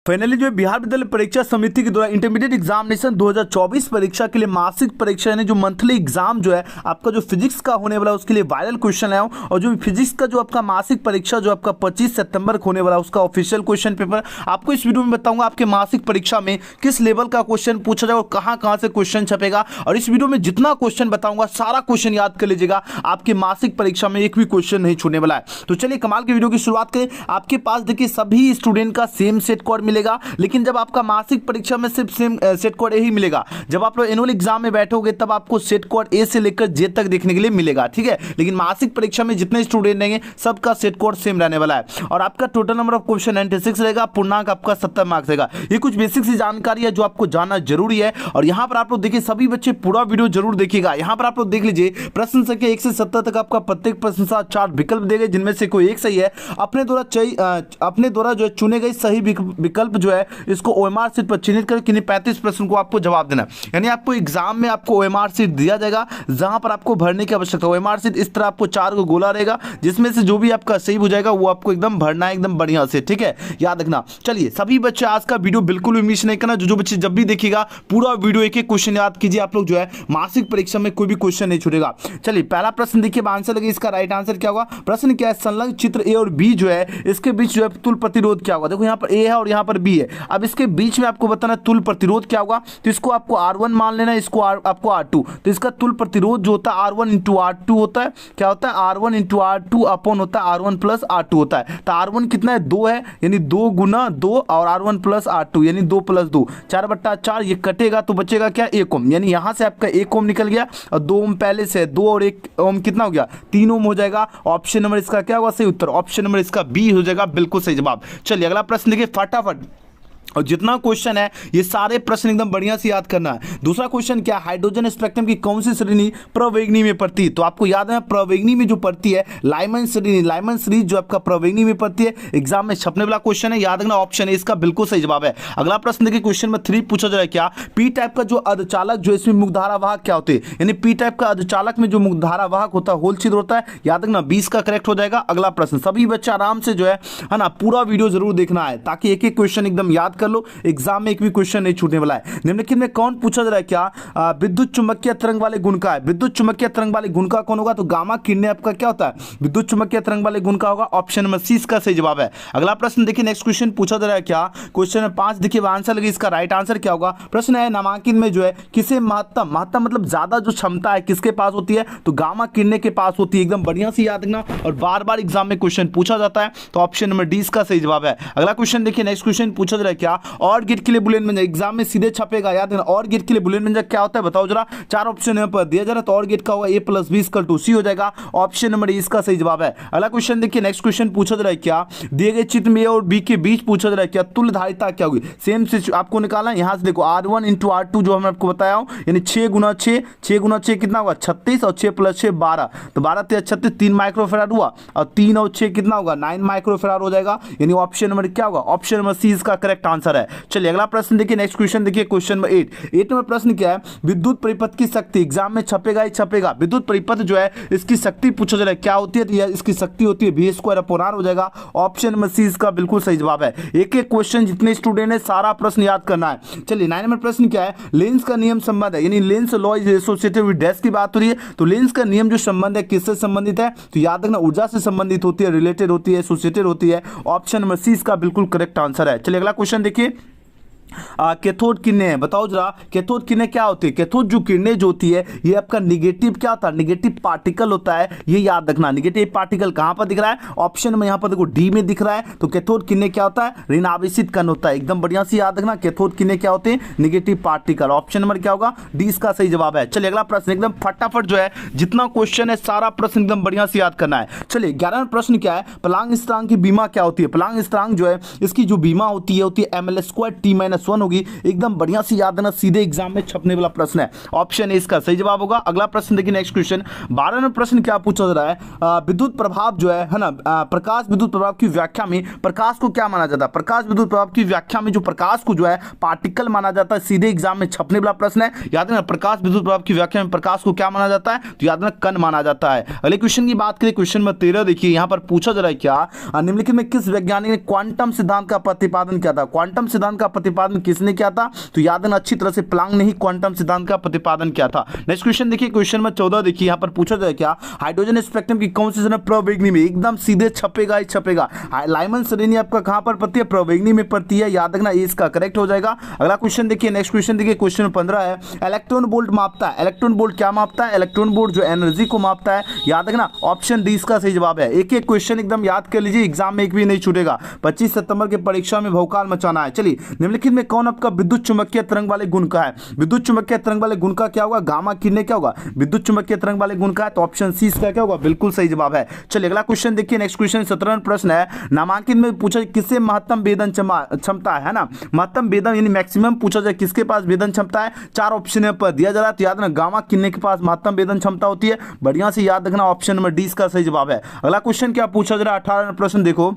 Finally जो है बिहार विद्यालय परीक्षा समिति के द्वारा इंटरमीडिएट एग्जामिनेशन 2024 परीक्षा के लिए मासिक परीक्षा यानी जो मंथली एग्जाम जो है आपका जो फिजिक्स का होने वाला है उसके लिए वायरल क्वेश्चन लाया हूं। और जो फिजिक्स का जो आपका मासिक परीक्षा जो आपका 25 सितंबर को होने वाला है उसका ऑफिशियल क्वेश्चन पेपर आपको इस वीडियो में बताऊंगा। आपके मासिक परीक्षा में किस लेवल का क्वेश्चन पूछा जाएगा और कहां से क्वेश्चन छपेगा। और इस वीडियो में जितना क्वेश्चन बताऊंगा सारा क्वेश्चन याद कर लीजिएगा, आपके मासिक परीक्षा में एक भी क्वेश्चन नहीं छूटने वाला है। तो चलिए कमाल की वीडियो की शुरुआत करें। आपके पास देखिए सभी स्टूडेंट का सेम सेट कोड मिलेगा, लेकिन जब आपका मासिक परीक्षा में सिर्फ सेम सेट कोड ए ही मिलेगा। जब आप लोग एनुअल एग्जाम में बैठोगे तब आपको सेट कोड ए से लेकर जे तक देखने के लिए मिलेगा, ठीक है। लेकिन मासिक परीक्षा में जितने स्टूडेंट रहेंगे सबका सेट कोड सेम रहने वाला है। और आपका टोटल नंबर ऑफ क्वेश्चन 96 रहेगा, पूर्णांक आपका 70 मार्क्स रहेगा। ये कुछ बेसिक सी जानकारी है जो आपको जानना जरूरी है। और यहां पर आप लोग देखिए सभी बच्चे पूरा वीडियो जरूर देखिएगा। यहां पर आप लोग देख लीजिए प्रश्न संख्या 1 से 70 तक आपका प्रत्येक प्रश्न का 4 विकल्प देंगे जिनमें से कोई एक सही है। अपने द्वारा जो है चुने गए सही विकल्प जो है इसको ओएमआर शीट पर चिन्हित कर किन्हीं 35 प्रश्न को आपको जवाब देना। यानी आपको एग्जाम में आपको ओएमआर शीट दिया जाएगा जहां पर आपको भरने की आवश्यकता है। ओएमआर शीट इस तरह आपको 4 को गोला रहेगा जिसमें से जो भी आपका सही हो जाएगा वो आपको एकदम भरना है एकदम बढ़िया से, ठीक है, याद रखना। चलिए सभी बच्चे आज का वीडियो बिल्कुल भी मिस नहीं करना। जो बच्चे जब भी देखिएगा पूरा वीडियो एक एक क्वेश्चन याद कीजिए। आप लोग जो है मासिक परीक्षा में कोई भी क्वेश्चन नहीं छूटेगा। चलिए पहला प्रश्न देखिए, आंसर लगे इसका राइट आंसर क्या होगा। प्रश्न क्या है, संलग्न चित्र ए और बी जो है इसके बीच जो है तुल प्रतिरोध क्या होगा। देखो यहाँ पर ए है और यहाँ पर बी है। अब इसके बीच में आपको बताना तुल प्रतिरोध क्या होगा। तो इसको आपको R1 मान लेना, इसको आपको R2। तो इसका तुल प्रतिरोध जो होता है R1 इंटू R2 होता है। क्या होता है, R1 इंटू R2 अपॉन होता है R1 प्लस R2 होता है। तो R1 कितना है, 2 है, यानी 2 गुना 2 और R1 प्लस R2 यानी 2 प्लस 2 4/4। ये कटेगा तो बचेगा क्या, 1 ओम। यानी यहाँ से आपका 1 ओम निकल गया और 2 ओम पहले से 2 और 1 ओम कितना हो गया, 3 ओम हो जाएगा। ऑप्शन नंबर इसका क्या होगा, सही उत्तर ऑप्शन नंबर इसका बी हो जाएगा, बिल्कुल सही जवाब। चलिए अगला प्रश्न देखिए फटाफट। और जितना क्वेश्चन है ये सारे प्रश्न एकदम बढ़िया से याद करना है। दूसरा क्वेश्चन क्या, हाइड्रोजन स्पेक्ट्रम की कौन सी श्रेणी प्रवेगनी में पड़ती है। तो आपको याद है प्रवेगनी में जो पड़ती है लाइमन श्रेणी, लाइमन सीरीज जो आपका प्रवेगनी में पड़ती है। एग्जाम में छपने वाला क्वेश्चन है, याद रखना ऑप्शन है इसका बिल्कुल सही जवाब है। अगला प्रश्न देखिए क्वेश्चन नंबर 3 पूछा जाए क्या, पी टाइप का जो अर्धचालक जो इसमें मुख्यधारा वाहक क्या होते हैं। यानी पी टाइप का अर्धचालक में जो मुख्यधारा वाहक होता है होल छिद्र होता है। याद रखना 20 का करेक्ट हो जाएगा। अगला प्रश्न, सभी बच्चे आराम से जो है ना पूरा वीडियो जरूर देखना है ताकि एक एक क्वेश्चन एकदम याद कर लो। एग्जाम में एक भी क्वेश्चन नहीं छूटने वाला है। निम्नलिखित में कौन पूछा जा रहा है क्या, विद्युत चुंबकीय तरंग वाले गुण का है। विद्युत चुंबकीय तरंग वाले गुण का कौन होगा, तो गामा किरणें आपका क्या होता है, विद्युत चुंबकीय तरंग वाले गुण का होगा। ऑप्शन नंबर सी इसका सही जवाब है। अगला प्रश्न देखिए नेक्स्ट क्वेश्चन पूछा जा रहा है क्या, क्वेश्चन नंबर 5 देखिए आंसर लगे इसका राइट आंसर क्या होगा। प्रश्न है नामांकित में जो है किसे महत्तम मतलब ज्यादा जो क्षमता है किसके पास होती है, तो गामा किरणें के पास होती है। एकदम बढ़िया से याद रखना और बार बार एग्जाम में क्वेश्चन पूछा जाता है, तो ऑप्शन नंबर डी इसका सही जवाब है। अगला क्वेश्चन देखिए नेक्स्ट क्वेश्चन पूछा जा रहा है क्या, और गेट के लिए बुलियन व्यंजक एग्जाम में सीधे छपेगा। याद रखना और गेट के लिए बुलियन व्यंजक क्या होता है बताओ जरा। 4 ऑप्शन यहाँ पर दिया जा रहा है, तो और गेट का होगा a + b = c हो जाएगा। ऑप्शन नंबर इसका सही जवाब है। अगला क्वेश्चन देखिए नेक्स्ट क्वेश्चन पूछा जा रहा है क्या, दिए गए चित्र में a और b के बीच पूछा जा रहा है क्या, तुल्य धारिता क्या होगी। सेम से आपको निकालना है। यहाँ से देखो R1 इंटू R2 जो हमने आपको बताया हूँ, यानी 6 गुना 6 कितना होगा 36 और 6 + 6 12। तो 12 × 36 3 माइक्रोफेराड हुआ और 3 और 6 कितना होगा 9 माइक्रोफेराड हो जाएगा। यानी ऑप्शन नंबर क्या होगा, ऑप्शन नंबर सी इसका करेक्ट आंसर है। चलिए अगला प्रश्न देखिए नेक्स्ट क्वेश्चन देखिए क्वेश्चन नंबर 8 में प्रश्न क्या है, विद्युत परिपथ की शक्ति एग्जाम में छपेगा ही छपेगा। विद्युत परिपथ जो है इसकी शक्ति पूछा जा रहा है क्या होती है, तो इसकी शक्ति होती है v² हो जाएगा। ऑप्शन नंबर सी इसका बिल्कुल सही जवाब है। एक एक क्वेश्चन जितने स्टूडेंट है सारा प्रश्न याद करना है। चलिए 9 नंबर प्रश्न क्या है, लेंस का नियम संबंध है, यानी Lenz law is associated with dash की बात हो रही है। तो लेंस का नियम जो संबंध है किससे संबंधित है, तो याद रखना ऊर्जा से संबंधित होती है, रिलेटेड होती है, एसोसिएटेड होती है। ऑप्शन नंबर सी इसका बिल्कुल करेक्ट आंसर है। चलिए अगला क्वेश्चन देखिए, कैथोड किरणें बताओ जरा, कैथोड किरणें क्या होती है। कैथोड जो किरणें जो होती है ये आपका निगेटिव क्या होता है, निगेटिव पार्टिकल होता है। ये याद रखना, निगेटिव पार्टिकल कहां पर दिख रहा है, ऑप्शन में यहां पर देखो डी में दिख रहा है। तो कैथोड किरणें क्या होता है, ऋणावेशित कण होता है। एकदम बढ़िया से याद रखना, कैथोड किरणें क्या होते हैं, निगेटिव पार्टिकल। ऑप्शन नंबर क्या होगा, डी इसका सही जवाब है। चलिए अगला प्रश्न एकदम फटाफट जो है जितना क्वेश्चन है सारा प्रश्न एकदम बढ़िया से याद करना है। चलिए 11वां प्रश्न क्या है, प्लांक स्थिरांक की बीमा क्या होती है। प्लांक स्थिरांक जो है इसकी जो बीमा होती है ml² t - -1 होगी। एकदम बढ़िया सी याद देना, सीधे एग्जाम में छपने वाला प्रश्न है। ऑप्शन ए इसका सही जवाब होगा। अगला प्रश्न देखिए, नेक्स्ट क्वेश्चन 12 नंबर प्रश्न क्या पूछा जा रहा है, विद्युत प्रभाव जो है ना, प्रकाश विद्युत प्रभाव की व्याख्या में प्रकाश को क्या माना जाता है? प्रकाश विद्युत प्रभाव की व्याख्या में जो प्रकाश को जो है पार्टिकल माना जाता है। सीधे एग्जाम में छपने वाला प्रश्न है। याद रखना, प्रकाश विद्युत प्रभाव की व्याख्या में प्रकाश को क्या माना जाता है? तो याद रखना, कण माना जाता है। अगले क्वेश्चन की बात करें, क्वेश्चन नंबर 13 देखिए, यहां पर पूछा जा रहा है क्या, निम्नलिखित में किस वैज्ञानिक ने क्वांटम सिद्धांत का प्रतिपादन किया था? क्वांटम सिद्धांत का प्रतिपादन किसने किया था? तो याद रखना अच्छी तरह से, प्लांक ने ही क्वांटम सिद्धांत का प्रतिपादन किया था। नेक्स्ट क्वेश्चन देखिए, क्वेश्चन नंबर 14 देखिए, यहां पर पूछा जाए क्या, हाइड्रोजन स्पेक्ट्रम की कौन सी प्रवेगनी में? एकदम सीधे छपेगा ही छपेगा। लाइमन श्रेणी आपका कहां पर पड़ती है? प्रवेगनी में पड़ती है। याद रखना, इसका करेक्ट हो जाएगा। अगला क्वेश्चन देखिए, नेक्स्ट क्वेश्चन देखिए, क्वेश्चन नंबर 15 है, इलेक्ट्रॉन वोल्ट मापता है। इलेक्ट्रॉन वोल्ट क्या मापता है? इलेक्ट्रॉन वोल्ट जो एनर्जी को मापता है। याद रखना, ऑप्शन डी इसका सही जवाब है। एक एक क्वेश्चन एकदम याद कर लीजिए, एग्जाम में एक भी नहीं छूटेगा। 25 सितंबर की परीक्षा में भौकाल मचाना है। चलिए, निम्नलिखित में कौन आपका विद्युत चुंबकीय तरंग वाले गुण का है? विद्युत चुंबकीय तरंग वाले गुण का क्या होगा? गामा किरणें क्या होगा? विद्युत चुंबकीय तरंग वाले गुण का है, तो ऑप्शन सी इसका क्या होगा? बिल्कुल सही जवाब है। चलिए, अगला क्वेश्चन देखिए, नेक्स्ट क्वेश्चन 17 प्रश्न है, नामांकित में पूछा किससे महत्तम वेदन क्षमता है ना, महत्तम वेदन यानी मैक्सिमम पूछा जाए किसके पास वेदन क्षमता है? 4 ऑप्शन पर दिया जा रहा है। तो याद रखना, गामा किरणें के पास महत्तम वेदन क्षमता होती है। बढ़िया से याद रखना, ऑप्शन नंबर डी इसका सही जवाब है। अगला क्वेश्चन क्या पूछा जा रहा है, 18 प्रश्न देखो,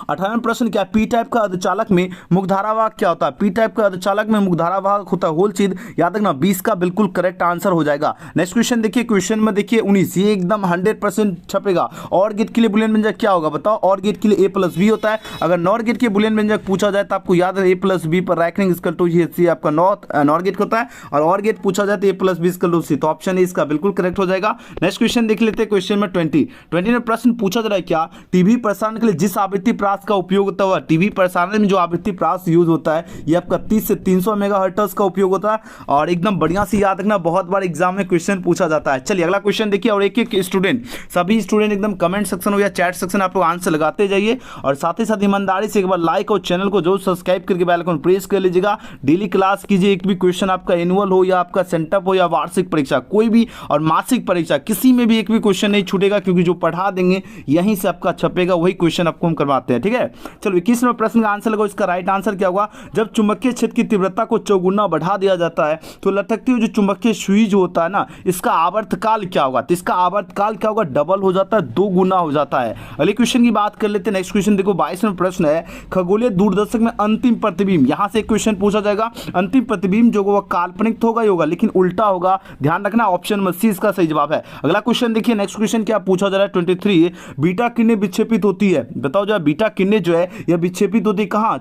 18 प्रश्न क्या, पी टाइप का अर्धचालक में मुख्यधारावाहक क्या होता है? पी टाइप का अर्धचालक में मुख्यधारावाहक होता है होल चीज। याद रखना, 20 का बिल्कुल करेक्ट आंसर हो जाएगा। नेक्स्ट क्वेश्चन देखिए, क्वेश्चन में देखिए 19, ये एकदम 100% छपेगा। और गेट के लिए बुलियन व्यंजक क्या होगा बताओ? और गेट के लिए a + b होता है। अगर नॉर गेट के बुलियन व्यंजक पूछा जाए तो आपको याद है a + b पर रैंकिंग इक्वल टू ये आपका नॉर गेट होता है, और गेट पूछा जाए तो a + b equal to c, तो ऑप्शन ए इसका बिल्कुल करेक्ट हो जाएगा। नेक्स्ट क्वेश्चन देख लेते हैं, क्वेश्चन में 20 में प्रश्न पूछा जा रहा है क्या, टीवी प्रसारण के लिए जिस आवृत्ति प्राप्त का उपयोग होता है, टीवी प्रसारण में जो आवृत्ति प्राप्त यूज होता है, ये आपका 30 से 300 मेगाहर्ट्ज का उपयोग होता है। और एकदम बढ़िया से याद रखना, बहुत बार एग्जाम में क्वेश्चन पूछा जाता है। चलिए, अगला क्वेश्चन देखिए, और एक एक स्टूडेंट, सभी स्टूडेंट एकदम कमेंट सेक्शन हो या चैट सेक्शन आप लोग आंसर लगाते जाइए, और साथ ही साथ ईमानदारी से एक बार लाइक और चैनल को जो सब्सक्राइब करके बेल आइकन प्रेस कर लीजिएगा। डेली क्लास कीजिए, एक भी क्वेश्चन आपका एनुअल हो या आपका सेंटअप हो या वार्षिक परीक्षा कोई भी, और मासिक परीक्षा किसी में भी एक भी क्वेश्चन नहीं छूटेगा, क्योंकि जो पढ़ा देंगे यहीं से आपका छपेगा, वही क्वेश्चन आपको हम करवाते हैं। ठीक है, चलो 21 नंबर प्रश्न का आंसर लगाओ। इसका राइट आंसर क्या होगा, जब चुंबकीय क्षेत्र की तीव्रता को चौगुना बढ़ा दिया जाता है तो लटकती हुई जो चुंबकीय सुई जो होता है ना, इसका आवर्तकाल क्या होगा? तो इसका आवर्तकाल क्या होगा? डबल हो जाता है, 2 गुना हो जाता है। अगले क्वेश्चन की बात कर लेते हैं। नेक्स्ट क्वेश्चन देखो, 22 नंबर प्रश्न है, खगोलीय दूरदर्शक में अंतिम प्रतिबिंब, यहां से एक क्वेश्चन पूछा जाएगा, अंतिम प्रतिबिंब जो होगा काल्पनिक तो होगा ही होगा, लेकिन उल्टा होगा। ध्यान रखना, ऑप्शन में सी इसका सही जवाब है। अगला क्वेश्चन देखिए, नेक्स्ट क्वेश्चन क्या पूछा जा रहा है, 23, बीटा किरणें विक्षेपित होती है। बताओ जरा, बीटा किरणें जो है यह विक्षेपित होती है कहां?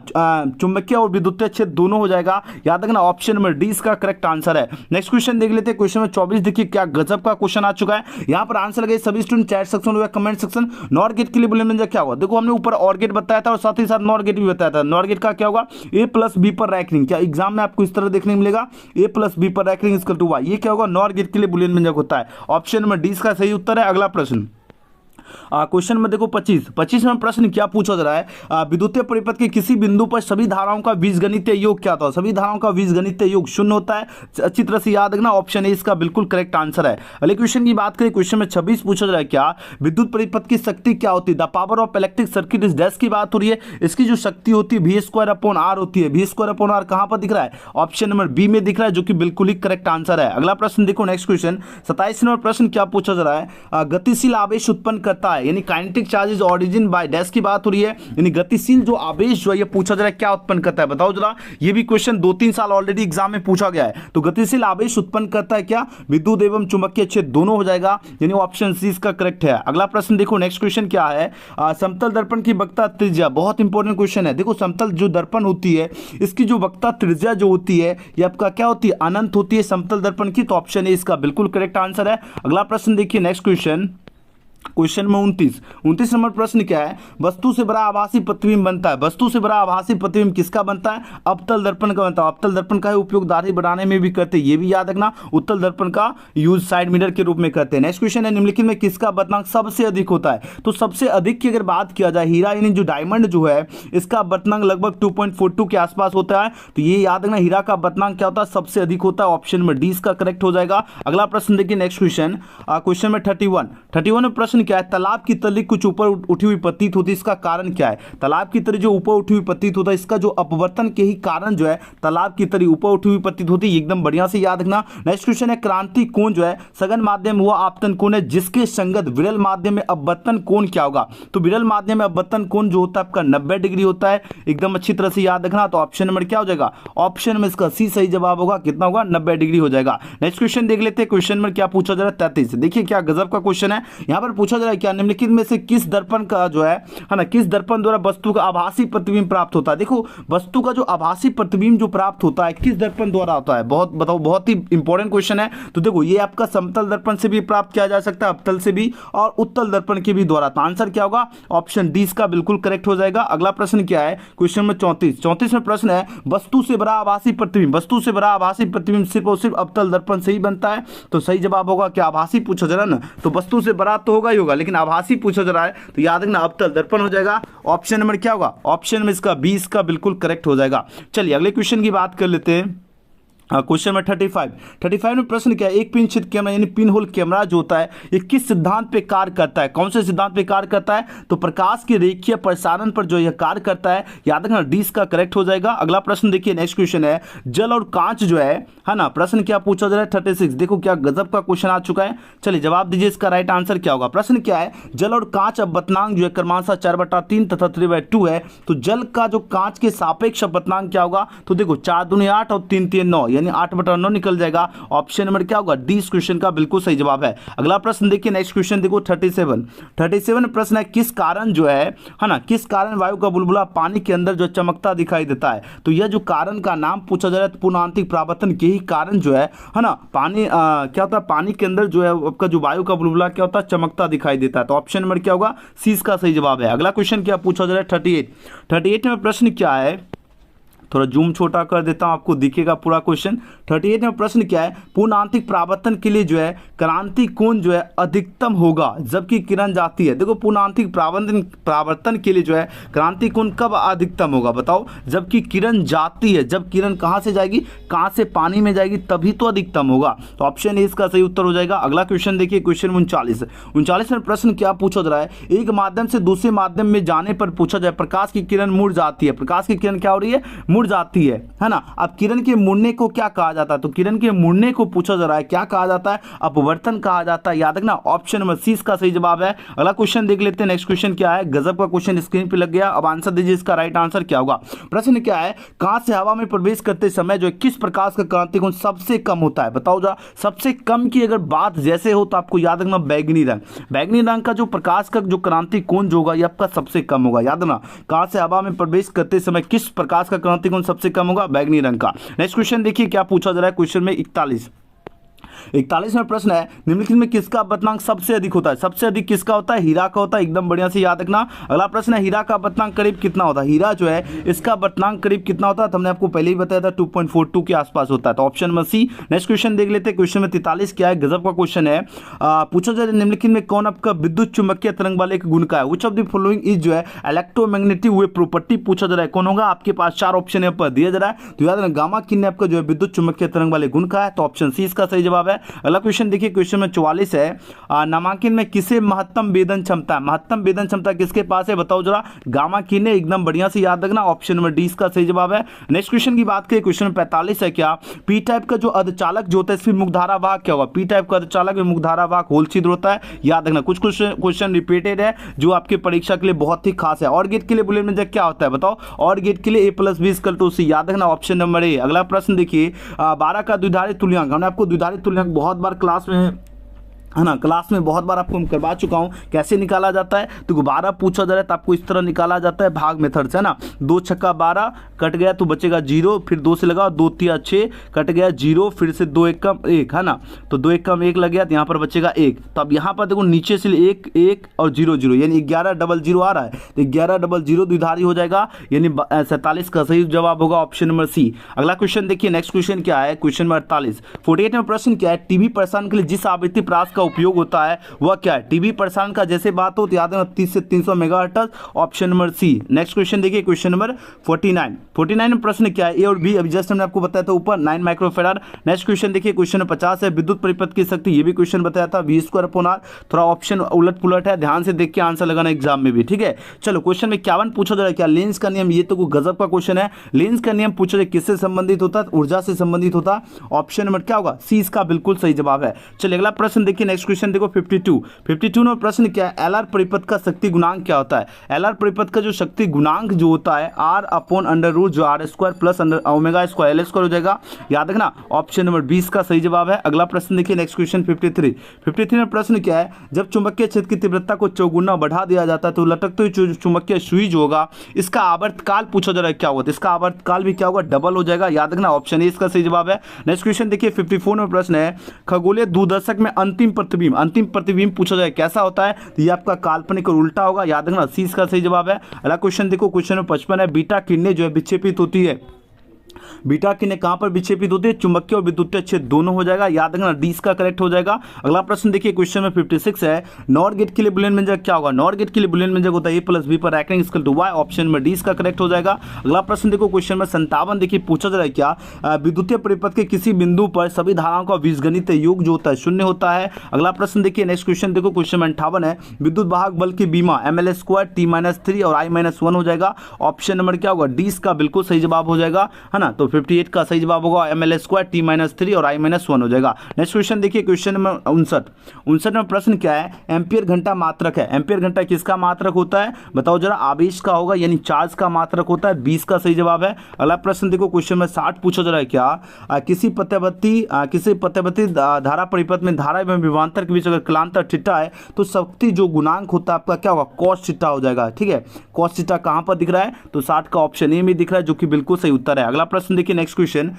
चुंबकीय और विद्युतीय क्षेत्र दोनों हो जाएगा। याद रखना, ऑप्शन नंबर डी इसका करेक्ट आंसर है। नेक्स्ट क्वेश्चन देख लेते हैं, क्वेश्चन में 24 देखिए, क्या गजब का क्वेश्चन आ चुका है। यहां पर आंसर लगे सभी स्टूडेंट चैट सेक्शन या कमेंट सेक्शन। नॉर गेट के लिए बुलियन व्यंजक क्या होगा? देखो, हमने ऊपर और गेट बताया था और साथ ही साथ नॉर गेट भी बताया था। नॉर गेट का क्या होगा? a + b पर रैंकिंग। क्या एग्जाम में आपको इस तरह देखने को मिलेगा, a + b पर रैंकिंग इक्वल टू y, ये क्या होगा? नॉर गेट के लिए बुलियन व्यंजक होता है। ऑप्शन नंबर डी इसका सही उत्तर है। अगला प्रश्न, क्वेश्चन में देखो 25 में प्रश्न क्या पूछा जा रहा है, विद्युतीय परिपथ के किसी बिंदु पर सभी धाराओं का बीजगणितीय योग क्या था? सभी धाराओं का बीजगणितीय योग 0 होता है। अच्छी तरह से याद रखना, ऑप्शन ए इसका बिल्कुल करेक्ट आंसर है। अगले क्वेश्चन की बात करें, क्वेश्चन में 26 पूछा जा रहा है क्या, विद्युत परिपथ की शक्ति क्या होती है? The power of electric circuit is dash की बात हो रही है। इसकी जो शक्ति होती है v²/r होती है। v²/r कहां पर दिख रहा है? ऑप्शन नंबर बी में दिख रहा है, जो कि बिल्कुल ही करेक्ट आंसर है। अगला प्रश्न देखो, नेक्स्ट क्वेश्चन 27 नंबर प्रश्न क्या पूछा जा रहा है, गतिशील आवेश उत्पन्न करता है, यानी kinetic charge is origin by dash की बात हो रही है, यानी गतिशील जो आवेश जो है ये पूछा जा रहा है क्या उत्पन्न करता है? बताओ जरा, ये भी क्वेश्चन 2-3 साल ऑलरेडी एग्जाम में पूछा गया है। तो गतिशील आवेश उत्पन्न करता है क्या? विद्युत एवं चुंबकीय क्षेत्र दोनों हो जाएगा, यानी ऑप्शन सी इसका करेक्ट है। अगला प्रश्न देखो, नेक्स्ट क्वेश्चन क्या है, समतल दर्पण की वक्रता त्रिज्या, बहुत इंपॉर्टेंट क्वेश्चन है। देखो, समतल जो दर्पण होती है इसकी जो वक्रता त्रिज्या जो होती है ये आपका क्या होती है? अनंत होती है समतल दर्पण की, तो ऑप्शन ए इसका बिल्कुल करेक्ट आंसर है। अगला प्रश्न देखिए, नेक्स्ट क्वेश्चन में 29 नंबर प्रश्न क्या है, वस्तु से बड़ा आभासी प्रतिबिंब बनता है। वस्तु से बड़ा आभासी प्रतिबिंब किसका बनता है? अवतल दर्पण का बनता है। अवतल दर्पण का उपयोग दाढ़ी बढ़ाने में भी करते हैं, ये भी याद रखना। उत्तल दर्पण का यूज साइड मिरर के रूप में करते हैं। नेक्स्ट क्वेश्चन है, निम्नलिखित में किसका बर्तनांक सबसे अधिक होता है? तो सबसे अधिक की अगर बात किया जाए, हीरा यानी जो डायमंड जो है इसका बर्तनांक लगभग 2.42 के आसपास होता है। तो ये याद रखना, हीरा का बर्तनांक क्या होता है? सबसे अधिक होता है। ऑप्शन नंबर डी इसका करेक्ट हो जाएगा। अगला प्रश्न देखिए, नेक्स्ट क्वेश्चन में 31 में प्रश्न प्रश्न क्या है, तालाब की तली कुछ ऊपर उठी हुई प्रतीत होती है, इसका कारण क्या है? तालाब की तली जो ऊपर उठी हुई प्रतीत होता है, इसका जो अपवर्तन के ही कारण जो है तालाब की तली ऊपर उठी हुई प्रतीत होती है, एकदम बढ़िया से याद रखना। नेक्स्ट क्वेश्चन है, क्रांति कोण जो है सघन माध्यम हुआ आपतन कोण है जिसके संगत विरल माध्यम में अपवर्तन कोण क्या होगा? तो विरल माध्यम में अपवर्तन कोण जो होता है आपका 90 डिग्री होता है, एकदम अच्छी तरह से याद रखना। तो ऑप्शन नंबर क्या हो जाएगा? ऑप्शन में इसका सी सही जवाब होगा, कितना होगा? 90 डिग्री हो जाएगा। नेक्स्ट क्वेश्चन देख लेते हैं, क्वेश्चन नंबर क्या पूछा जा रहा है? 33। देखिए क्या गजब का क्वेश्चन है, यहां पर पूछा जा रहा है क्या निम्नलिखित में से किस दर्पण का जो है ना, किस दर्पण द्वारा वस्तु का आभासी प्रतिबिंब प्राप्त होता है? देखो वस्तु का जो आभासी प्रतिबिंब जो प्राप्त होता है किस दर्पण द्वारा होता है? बहुत बताओ, बहुत ही इंपॉर्टेंट क्वेश्चन है। तो देखो ये आपका समतल दर्पण से भी प्राप्त किया जा सकता है, अवतल से भी, और उत्तल दर्पण के भी द्वारा। तो आंसर क्या होगा? ऑप्शन डी इसका बिल्कुल करेक्ट हो जाएगा। अगला प्रश्न क्या है? क्वेश्चन नंबर 34 में प्रश्न है, वस्तु से बड़ा आभासी प्रतिबिंब, वस्तु से बड़ा आभासी प्रतिबिंब सिर्फ और सिर्फ अवतल दर्पण से ही बनता है। तो सही जवाब होगा क्या? आभासी पूछा जा रहा है ना, तो वस्तु से बड़ा तो होगा ही होगा, लेकिन आभासी पूछा जा रहा है तो याद रखना अवतल दर्पण हो जाएगा। ऑप्शन नंबर क्या होगा? ऑप्शन में इसका 20 का बिल्कुल करेक्ट हो जाएगा। चलिए अगले क्वेश्चन की बात कर लेते हैं। क्वेश्चन नंबर 35 में प्रश्न क्या है, एक पिन छिद्र कैमरा यानी पिन होल कैमरा जो होता है ये किस सिद्धांत पे कार्य करता है? कौन से सिद्धांत पे कार्य करता है? तो प्रकाश के रेखीय प्रसारण पर जो यह कार्य करता है, याद रखना डी का करेक्ट हो जाएगा। अगला प्रश्न देखिए, नेक्स्ट क्वेश्चन है, जल और कांच जो है ना, प्रश्न क्या पूछा जा रहा है? 36। देखो क्या गजब का क्वेश्चन आ चुका है। चलिए जवाब दीजिए, इसका राइट आंसर क्या होगा? प्रश्न क्या है, जल और कांच अपवर्तनांक जो है क्रमशः 4/3 तथा 3/2 है। तो जल का जो कांच के सापेक्ष अपवर्तनांक क्या होगा? तो देखो 4 दूनी 8 और 3 3 9 यानी 8/9 निकल जाएगा। ऑप्शन नंबर क्या होगा? डी इस क्वेश्चन का बिल्कुल सही जवाब है। अगला प्रश्न देखिए, नेक्स्ट क्वेश्चन देखो 37 में प्रश्न है, किस कारण जो है ना, किस कारण वायु का बुलबुला पानी के अंदर जो चमकता दिखाई देता है? तो यह जो कारण का नाम पूछा जा रहा है, पूर्णांतिक परावर्तन के ही कारण जो है ना, पानी क्या होता है, पानी के अंदर जो है आपका जो वायु का बुलबुला क्या होता है? चमकता दिखाई देता है। तो ऑप्शन नंबर क्या होगा? सी इसका सही जवाब है। अगला क्वेश्चन क्या पूछा जा रहा है? 38 में प्रश्न क्या है, थोड़ा जूम छोटा कर देता हूं, आपको दिखेगा पूरा क्वेश्चन। 38 में प्रश्न क्या है, पूर्णांतिक परावर्तन के लिए जो है क्रांति कोण जो है अधिकतम होगा जबकि किरण जाती है। देखो पूर्णांतिक परावर्तन के लिए जो है क्रांति कोण कब अधिकतम होगा? बताओ, जबकि किरण जाती है। जब किरण कहां से जाएगी? कहां से? पानी में जाएगी, तभी तो अधिकतम होगा। तो ऑप्शन ए इसका सही उत्तर हो जाएगा। अगला क्वेश्चन देखिए, क्वेश्चन 39 में प्रश्न क्या पूछा जा रहा है, एक माध्यम से दूसरे माध्यम में जाने पर पूछा जाए प्रकाश की किरण मुड़ जाती है। प्रकाश की किरण क्या हो रही है? मुड़ जाती है ना। अब किरण के मुड़ने को क्या कहा जाता है? तो किरण के मुड़ने को पूछा जा रहा है, क्या कहा जाता है? अपवर्तन कहा जाता है। याद रखना ऑप्शन नंबर सी इसका सही जवाब है। अगला क्वेश्चन देख लेते हैं। नेक्स्ट क्वेश्चन क्या है? गजब का क्वेश्चन स्क्रीन पे लग गया, अब आंसर दीजिए, इसका राइट आंसर क्या होगा? प्रश्न क्या है, कांच से हवा में प्रवेश करते समय जो किस प्रकाश का क्रांति कोण सबसे कम होता है? बताओ जरा, सबसे कम की अगर बात जैसे हो तो आपको याद रखना बैगनी रंग। बैगनी रंग का जो प्रकाश का जो क्रांति कोण जो होगा ये आपका सबसे कम होगा। याद रखना, कांच से हवा में प्रवेश करते समय किस प्रकाश का क्रांति कोण सबसे कम होगा? बैगनी रंग का। नेक्स्ट क्वेश्चन देखिए क्या पूछा जा रहा है, क्वेश्चन में 41 में प्रश्न है, निम्नलिखित में किसका अपवर्तनांक सबसे अधिक होता है? सबसे अधिक किसका होता है? हीरा का होता है, एकदम बढ़िया से याद रखना। अगला प्रश्न है, हीरा का अपवर्तनांक करीब कितना होता है? हीरा जो है इसका अपवर्तनांक करीब कितना होता है? तो हमने आपको पहले ही बताया था 2.42 के आसपास होता है। तो option number C. Next question देख लेते हैं, क्वेश्चन में 43 क्या है? गजब का क्वेश्चन है। पूछा जाए निम्नलिखित में कौन आपका विद्युत चुंबकीय तरंग वाले एक गुण का है? Which of the following is जो है इलेक्ट्रोमैग्नेटिक वेव प्रॉपर्टी पूछा जा रहा है, कौन होगा? आपके पास 4 ऑप्शन यहाँ पर दिया जा रहा है। तो याद रखना गामा किरण आपका जो है विद्युत चुंबकीय तरंग वाले गुण का है। तो ऑप्शन सी इसका सही जवाब है। अगला क्वेश्चन देखिए, क्वेश्चन में 44 है, नामांकित में किसे महत्तम वेदन क्षमता? महत्तम वेदन क्षमता किसके पास है? बताओ जरा। गामा किरण, एकदम बढ़िया से याद रखना, ऑप्शन नंबर डी इसका सही जवाब है। नेक्स्ट क्वेश्चन की बात करें, क्वेश्चन 45 है क्या, पी टाइप का जो अर्धचालक जो होता है इसमें मुख्यधारा वाहक क्या होगा? पी टाइप का अर्धचालक में मुख्यधारा वाहक होल छिद्र होता है। याद रखना, कुछ क्वेश्चन रिपीटेड है जो आपके परीक्षा के लिए बहुत ही खास है। और गेट के लिए बुलेट में क्या होता है बताओ? और गेट के लिए A+B=C, याद रखना ऑप्शन नंबर ए। अगला प्रश्न देखिए, 12 का द्विधारी तुल्यांक, हमने आपको द्विधारी तुल्यांक बहुत बार क्लास में है ना, क्लास में बहुत बार आपको करवा चुका हूं, कैसे निकाला जाता है। तो 12 पूछा जा रहा है तो आपको इस तरह निकाला जाता है भाग मेथड से, है ना। 2 छक्का 12 कट गया तो बचेगा 0, फिर 2 से लगा 2 3 6 कट गया 0, फिर से 2 1 कम 1, है ना। तो 2 1 कम 1 लग गया तो यहाँ पर बचेगा 1। तो अब यहाँ पर देखो नीचे से 1 1 और 0 0 यानी 11 डबल 0 आ रहा है, तो 11 डबल 0 द्विधारी हो जाएगा, यानी 47 का सही जवाब होगा ऑप्शन नंबर सी। अगला क्वेश्चन देखिए, नेक्स्ट क्वेश्चन क्या है, क्वेश्चन नंबर 48 में प्रश्न क्या है, टीवी प्रसारण के लिए जिस आवृत्ति प्राप्त का उपयोग होता है वह क्या है? टीवी प्रसारण का जैसे बात हो तो याद है 30 से 300 megahertz, option number C. Next question देखिए, क्वेश्चन नंबर 49 में प्रश्न क्या है? ए और बी अभी जस्ट हमने आपको बताया था ऊपर 9 माइक्रोफेराड। नेक्स्ट क्वेश्चन देखिए, क्वेश्चन 50 है, विद्युत परिपथ की शक्ति, ये भी क्वेश्चन बताया था V²/R। थोड़ा ऑप्शन उलट पुलट है, ध्यान से देख के आंसर लगाना एग्जाम में भी, ठीक है। चलो क्वेश्चन में 51 पूछा जा रहा है, क्या लेंस का नियम, ये तो कोई गजब का क्वेश्चन है। लेंस का नियम पूछा जाए किससे संबंधित होता है? ऊर्जा से संबंधित होता। ऑप्शन नंबर क्या होगा? सी इसका बिल्कुल सही जवाब है। चलिए अगला प्रश्न देखिए, नेक्स्ट क्वेश्चन देखो 52 में प्रश्न क्या है? एलआर परिपथ का शक्ति गुणांक क्या होता है? एलआर परिपथ का जो शक्ति गुणांक जो होता है R/√, जो R² प्लस ω² L² हो जाएगा, याद रखना। ऑप्शन नंबर 20 का सही जवाब है। अगला प्रश्न देखिए, नेक्स्ट क्वेश्चन 53 में प्रश्न क्या है? जब चुंबकीय क्षेत्र की तीव्रता को चौगुना बढ़ा दिया जाता है तो लटकते हुए चुंबकीय सुई जो होगा इसका आवर्तकाल पूछा जा रहा है क्या होता है? इसका आवर्तकाल भी क्या होगा? डबल हो जाएगा, याद रखना। ऑप्शन ए इसका सही जवाब है। नेक्स्ट क्वेश्चन देखिए 54 में प्रश्न है, खगोलीय दूरदर्शक में अंतिम प्रतिबिंब पूछा जाए कैसा होता है? तो ये आपका काल्पनिक और उल्टा होगा, याद रखना। सी इसका सही जवाब है। अगला क्वेश्चन देखो, क्वेश्चन नंबर 55 है, बीटा किरणें जो है विक्षेपित होती है। बीटा किरणें कहां पर विक्षेपित होती है? चुंबकीय और विद्युतीय क्षेत्र दोनों हो जाएगा, याद रखना। डी इसका करेक्ट हो जाएगा। अगला प्रश्न देखिए, क्वेश्चन में 56 है, नॉर गेट के लिए बुलियन व्यंजक क्या होगा? नॉर गेट के लिए बुलियन व्यंजक होता है A+B पर रैखिक इक्वल टू Y। ऑप्शन में डी इसका करेक्ट हो जाएगा। अगला प्रश्न देखो, क्वेश्चन में 57 देखिए, पूछा जा रहा है क्या? विद्युतीय परिपथ के किसी बिंदु पर सभी धाराओं का बीजगणित योग जो होता है 0 होता है। अगला प्रश्न देखिए, नेक्स्ट क्वेश्चन देखो, क्वेश्चन में 58 है, विद्युत वाहक बल की बीमा ml² T-3 और I-1 हो जाएगा। ऑप्शन नंबर क्या होगा? डी इसका बिल्कुल सही जवाब हो जाएगा, है ना। तो 58 का सही जवाब होगा ml² T-3 और I-1 हो जाएगा। नेक्स्ट क्वेश्चन देखिए, क्वेश्चन नंबर 59 में प्रश्न क्या है? एम्पियर घंटा मात्रक है। एम्पियर घंटा किसका मात्रक होता है? बताओ जरा। आवेश का होगा, यानी चार्ज का मात्रक होता है। 20 का सही जवाब है। अगला प्रश्न देखो, क्वेश्चन में 60 पूछा जा रहा है क्या? किसी प्रत्यवर्ती धारा परिपथ में धारा एवं विभवांतर के बीच अगर कलांतर थीटा है तो शक्ति जो गुणांक होता है आपका क्या होगा? cos थीटा हो जाएगा, ठीक है। cos थीटा कहां पर दिख रहा है? तो 60 का ऑप्शन ए में दिख रहा है, जो कि बिल्कुल सही उत्तर है। अगला प्रश्न देखिए, नेक्स्ट क्वेश्चन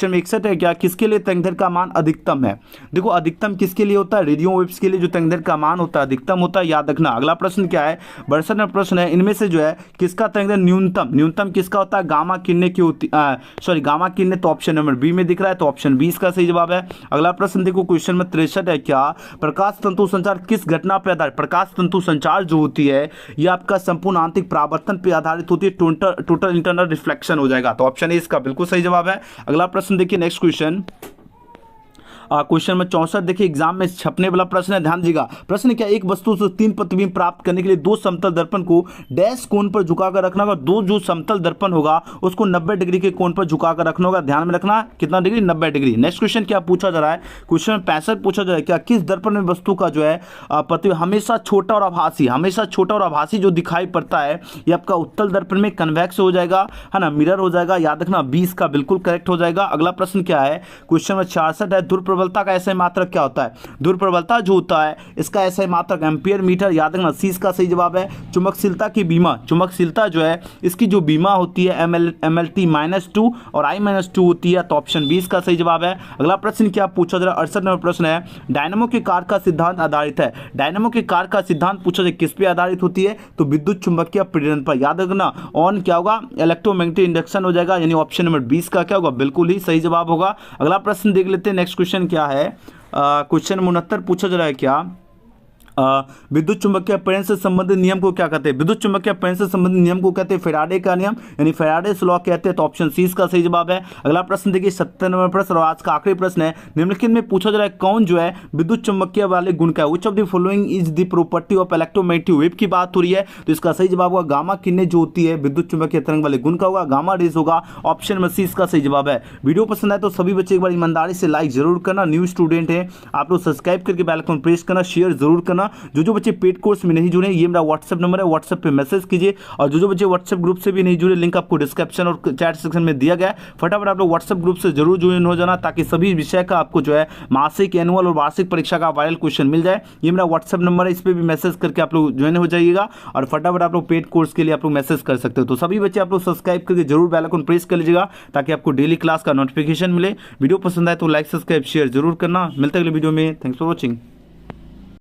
में 61 है, क्या किसके लिए तरंगदैर्घ्य का मान अधिकतम है? देखो अधिकतम किसके लिए होता है? रेडियो वेव्स के लिए जो तरंगदैर्घ्य का मान होता है अधिकतम होता है, याद रखना। अगला प्रश्न क्या है? 62 में प्रश्न है, इनमें से जो है किसका तरंगदैर्घ्य न्यूनतम किसका होता है? गामा किरणें की होती गामा किरणें, तो ऑप्शन नंबर बी में दिख रहा है, तो ऑप्शन 20 का सही जवाब है। अगला प्रश्न देखो, क्वेश्चन में 63 है, क्या प्रकाश तंतु संचार किस घटना पर आधारित? प्रकाश तंतु संचार जो होती है ये आपका संपूर्ण आंतरिक परावर्तन पर आधारित होती है, टोटल इंटरनल रिफ्लेक्शन हो जाएगा, तो ऑप्शन ए इसका बिल्कुल सही जवाब है। अगला प्रश्न देखिए, नेक्स्ट क्वेश्चन में 64 देखिए, एग्जाम में छपने वाला प्रश्न है, ध्यान दीजिएगा। प्रश्न क्या? एक वस्तु से 3 प्रतिबिंब प्राप्त करने के लिए 2 समतल दर्पण को डैश कोण पर झुकाकर रखना होगा। 2 जो समतल दर्पण होगा उसको 90 डिग्री के कोण पर झुकाकर रखना होगा, ध्यान में रखना। कितना डिग्री? 90 डिग्री। नेक्स्ट क्वेश्चन क्या पूछा जा रहा है? क्वेश्चन में 65 पूछा जा रहा है, क्या किस दर्पण में वस्तु का जो है प्रतिबिंब हमेशा छोटा और आभासी जो दिखाई पड़ता है ये आपका उत्तल दर्पण में कन्वेक्स हो जाएगा, है ना, मिरर हो जाएगा, याद रखना। 20 का बिल्कुल करेक्ट हो जाएगा। अगला प्रश्न क्या है? क्वेश्चन में 66 है, ध्रुव प्रबलता का ऐसा मात्रक क्या होता है? ध्रुव प्रबलता जो होता है इसका ऐसा मात्रक एम्पियर मीटर, याद रखना। सी इसका सही जवाब है। चुंबकशीलता की बीमा, चुंबकशीलता जो है इसकी जो बीमा होती है MLT-2 और I-2 होती है, तो ऑप्शन 20 का सही जवाब है। अगला प्रश्न क्या पूछा जा रहा है? 68 नंबर प्रश्न है, डायनामो के कार्य का सिद्धांत आधारित है। डायनामो के कार्य का सिद्धांत पूछा जाए किस पे आधारित होती है? तो विद्युत चुंबकीय प्रेरण पर, याद रखना। ऑन क्या होगा? इलेक्ट्रोमैग्नेटिक इंडक्शन हो जाएगा, यानी ऑप्शन नंबर 20 का क्या होगा? बिल्कुल ही सही जवाब होगा। अगला प्रश्न देख लेते हैं, नेक्स्ट क्वेश्चन क्या है? क्वेश्चन 69 पूछा जा रहा है, क्या विद्युत चुंबकीय प्रेरण से संबंधित नियम को क्या कहते हैं? विद्युत चुंबकीय प्रेरण से संबंधित नियम को कहते हैं फैराडे का नियम, यानी फैराडेस लॉ कहते हैं, तो ऑप्शन सी इसका सही जवाब है। अगला प्रश्न देखिए 70 नंबर प्रश्न और आज का आखिरी प्रश्न है, निम्नलिखित में पूछा जा रहा है कौन जो है विद्युत चुंबकीय वाले गुण का है? Which of the following is the property of electromagnetic wave की बात हो रही है, तो इसका सही जवाब होगा गामा किरणें जो होती है विद्युत चुंबकीय तरंग वाले गुण का होगा, गामा रेज होगा, ऑप्शन नंबर सी इसका सही जवाब है। वीडियो पसंद आए तो सभी बच्चे एक बार ईमानदारी से लाइक जरूर करना, न्यू स्टूडेंट है आप लोग सब्सक्राइब करके बेल आइकन प्रेस करना, शेयर जरूर करना। जो बच्चे पेड कोर्स में नहीं जुड़े ये मेरा व्हाट्सएप नंबर है, व्हाट्सएप पे मैसेज कीजिए, और जो बच्चे व्हाट्सएप ग्रुप से भी नहीं जुड़े लिंक आपको डिस्क्रिप्शन और चैट सेक्शन में दिया गया है, फटाफट आप लोग व्हाट्सएप ग्रुप से जरूर ज्वाइन हो जाना, ताकि सभी विषय का आपको जो है मासिक, एनुअल और वार्षिक परीक्षा का वायरल क्वेश्चन मिल जाए। ये मेरा व्हाट्सएप नंबर है, इस पर भी मैसेज करके आप लोग ज्वाइन हो जाइएगा, और फटाफट आप लोग पेड कोर्स के लिए आप लोग मैसेज कर सकते हो। तो सभी बच्चे आप लोग सब्सक्राइब करके जरूर बेल आइकन प्रेस कर लीजिएगा, ताकि आपको डेली क्लास का नोटिफिकेशन मिले। वीडियो पसंद आए तो लाइक, सब्सक्राइब, शेयर जरूर करना। मिलते हैं अगले वीडियो में। Thanks for watching.